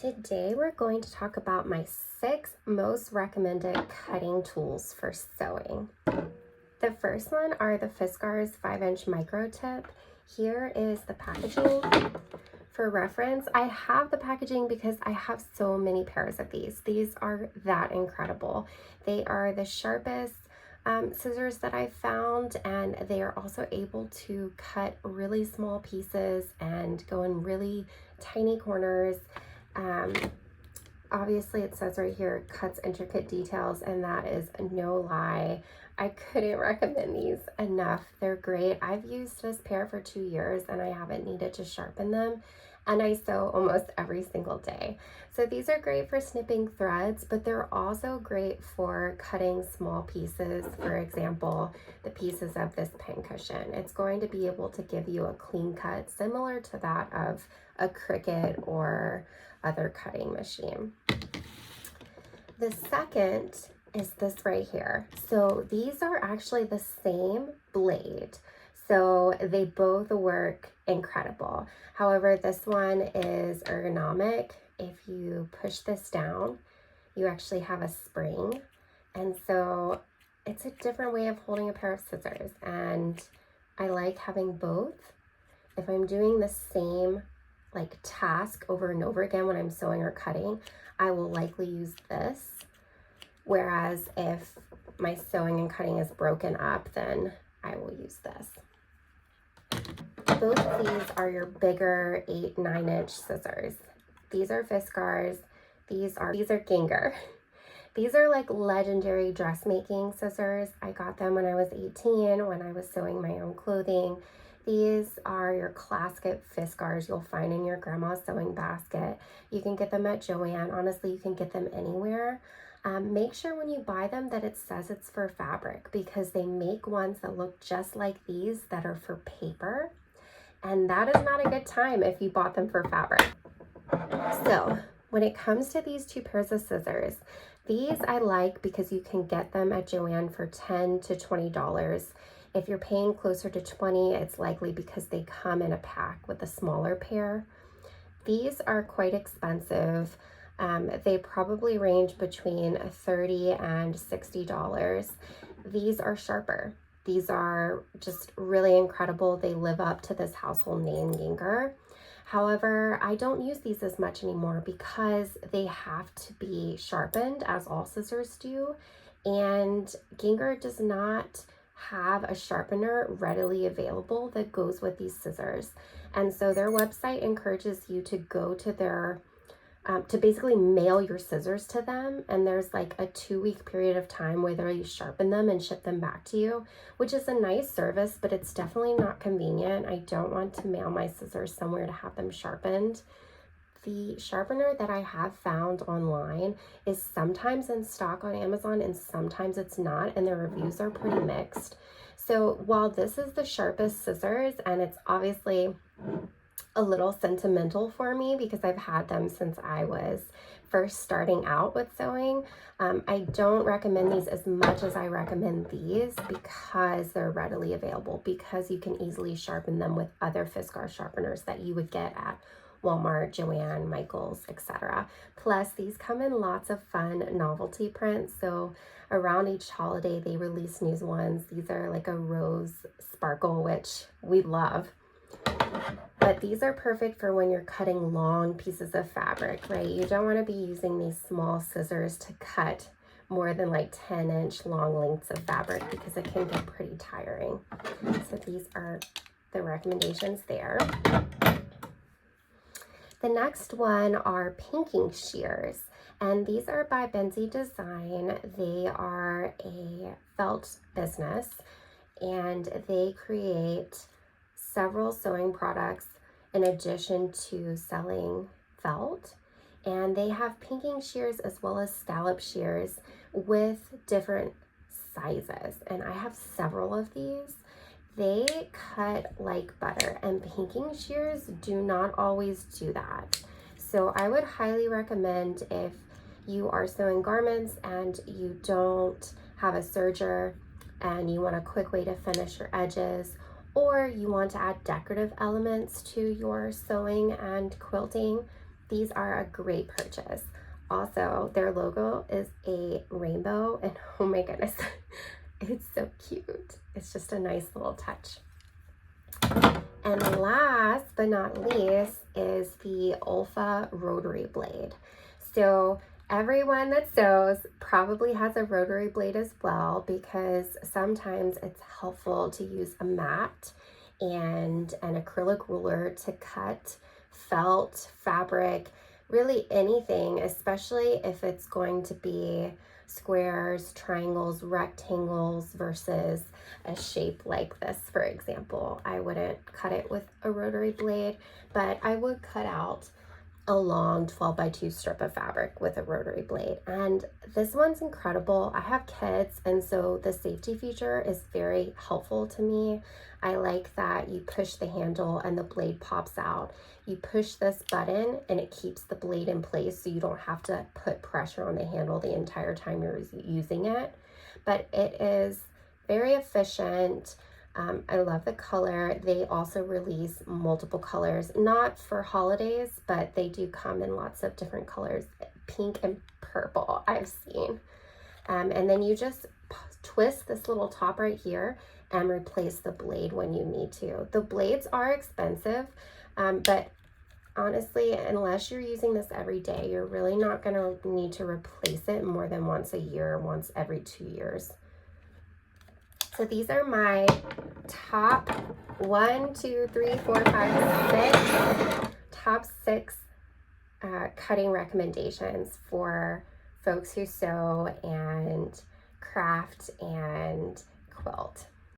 Today we're going to talk about my 6 most recommended cutting tools for sewing. The first one are the Fiskars 5-inch micro tip. Here is the packaging. For reference, I have the packaging because I have so many pairs of these. These are that incredible. They are the sharpest scissors that I found, and they are also able to cut really small pieces and go in really tiny corners. Obviously it says right here, it cuts intricate details, and that is no lie. I couldn't recommend these enough. They're great. I've used this pair for 2 years and I haven't needed to sharpen them, and I sew almost every single day. So these are great for snipping threads, but they're also great for cutting small pieces. For example, the pieces of this pincushion. It's going to be able to give you a clean cut similar to that of a Cricut or other cutting machine. The second is this right here. So these are actually the same blade, so they both work incredible. However, this one is ergonomic. If you push this down, you actually have a spring, and so it's a different way of holding a pair of scissors, and I like having both. If I'm doing the same task over and over again when I'm sewing or cutting, I will likely use this. Whereas if my sewing and cutting is broken up, then I will use this. Both of these are your bigger 8-9-inch scissors. These are Fiskars. These are Ginger. These are like legendary dressmaking scissors. I got them when I was 18 when I was sewing my own clothing. These are your classic Fiskars you'll find in your grandma's sewing basket. You can get them at Joann. Honestly, you can get them anywhere. Make sure when you buy them that it says it's for fabric, because they make ones that look just like these that are for paper. And that is not a good time if you bought them for fabric. So when it comes to these 2 pairs of scissors, these I like because you can get them at Joann for $10 to $20. If you're paying closer to $20, it's likely because they come in a pack with a smaller pair. These are quite expensive. They probably range between $30 and $60. These are sharper. These are just really incredible. They live up to this household name, Ginger. However, I don't use these as much anymore because they have to be sharpened, as all scissors do, and Ginger does not have a sharpener readily available that goes with these scissors. And so their website encourages you to go to their to basically mail your scissors to them, and there's like a 2-week period of time where they sharpen them and ship them back to you, which is a nice service, but it's definitely not convenient. I don't want to mail my scissors somewhere to have them sharpened. The sharpener that I have found online is sometimes in stock on Amazon and sometimes it's not, and the reviews are pretty mixed. So while this is the sharpest scissors, and it's obviously a little sentimental for me because I've had them since I was first starting out with sewing, I don't recommend these as much as I recommend these because they're readily available, because you can easily sharpen them with other Fiskars sharpeners that you would get at Walmart, Joann, Michaels, etc. Plus, these come in lots of fun novelty prints. So around each holiday, they release new ones. These are like a rose sparkle, which we love. But these are perfect for when you're cutting long pieces of fabric, right? You don't want to be using these small scissors to cut more than like 10-inch long lengths of fabric because it can get pretty tiring. So these are the recommendations there. The next one are pinking shears, and these are by Benzie Design. They are a felt business, and they create several sewing products in addition to selling felt, and they have pinking shears as well as scallop shears with different sizes, and I have several of these. They cut like butter, and pinking shears do not always do that. So I would highly recommend, if you are sewing garments and you don't have a serger and you want a quick way to finish your edges, or you want to add decorative elements to your sewing and quilting, these are a great purchase. Also, their logo is a rainbow, and oh my goodness, it's so cute. It's just a nice little touch. And last but not least is the Olfa rotary blade. So everyone that sews probably has a rotary blade as well, because sometimes it's helpful to use a mat and an acrylic ruler to cut felt, fabric, really anything, especially if it's going to be squares, triangles, rectangles versus a shape like this, for example. I wouldn't cut it with a rotary blade, but I would cut out a long 12x2 strip of fabric with a rotary blade. And this one's incredible. I have kids, and so the safety feature is very helpful to me. I like that you push the handle and the blade pops out. You push this button and it keeps the blade in place, so you don't have to put pressure on the handle the entire time you're using it. But it is very efficient. I love the color. They also release multiple colors, not for holidays, but they do come in lots of different colors, pink and purple I've seen. And then you just twist this little top right here and replace the blade when you need to. The blades are expensive, but honestly, unless you're using this every day, you're really not going to need to replace it more than once a year, once every 2 years. So these are my top 6 cutting recommendations for folks who sew and craft and quilt.